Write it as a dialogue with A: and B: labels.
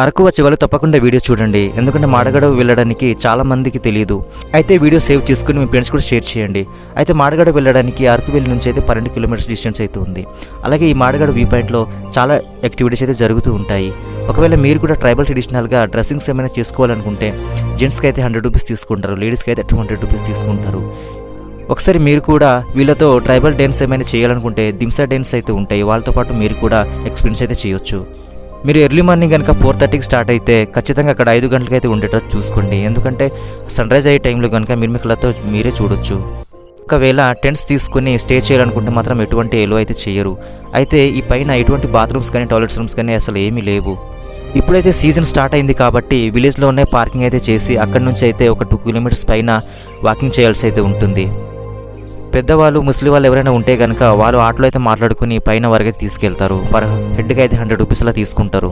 A: అరకు వచ్చే వాళ్ళు తప్పకుండా వీడియో చూడండి, ఎందుకంటే మాడగడ వెళ్ళడానికి చాలా మందికి తెలియదు. అయితే వీడియో సేవ్ చేసుకుని మీ ఫ్రెండ్స్ కూడా షేర్ చేయండి. అయితే మాడగడ వెళ్ళడానికి అరకువెల్లి నుంచి అయితే 12 కిలోమీటర్స్ డిస్టెన్స్ అయితే ఉంది. అలాగే ఈ మాడగడ వ్యూ పాయింట్లో చాలా యాక్టివిటీస్ అయితే జరుగుతూ ఉంటాయి. ఒకవేళ మీరు కూడా ట్రైబల్ ట్రెడిషనల్గా డ్రెస్సింగ్స్ ఏమైనా చేసుకోవాలనుకుంటే జెంట్స్కి అయితే 100 రూపీస్ తీసుకుంటారు, లేడీస్కి అయితే 200 రూపీస్ తీసుకుంటారు. ఒకసారి మీరు కూడా వీళ్ళతో ట్రైబల్ డ్యాన్స్ ఏమైనా చేయాలనుకుంటే దింసా డ్యాన్స్ అయితే ఉంటాయి, వాళ్ళతో పాటు మీరు కూడా ఎక్స్పీరియన్స్ అయితే చేయొచ్చు. మీరు ఎర్లీ మార్నింగ్ కనుక 4:30కి స్టార్ట్ అయితే ఖచ్చితంగా అక్కడ 5 గంటలకి అయితే ఉండేటట్టు చూసుకోండి, ఎందుకంటే సన్ రైజ్ అయ్యే టైంలో కనుక మీరు కళ్ళతో మీరే చూడొచ్చు. ఒకవేళ టెంట్స్ తీసుకుని స్టే చేయాలనుకుంటే మాత్రం ఎటువంటి ఎలో అయితే చేయరు. అయితే ఈ పైన ఎటువంటి బాత్రూమ్స్ కానీ టాయిలెట్స్ రూమ్స్ కానీ అసలు ఏమీ లేవు. ఇప్పుడైతే సీజన్ స్టార్ట్ అయింది కాబట్టి విలేజ్లోనే పార్కింగ్ అయితే చేసి అక్కడి నుంచి అయితే ఒక 2 కిలోమీటర్స్ పైన వాకింగ్ చేయాల్సి అయితే ఉంటుంది. పెద్దవాళ్ళు ముసలి వాళ్ళు ఎవరైనా ఉంటే కనుక వాళ్ళు ఆటోలో అయితే మాట్లాడుకుని పైన వరకు తీసుకెళ్తారు. పర్ హెడ్కి అయితే 100 రూపీస్ అలా తీసుకుంటారు.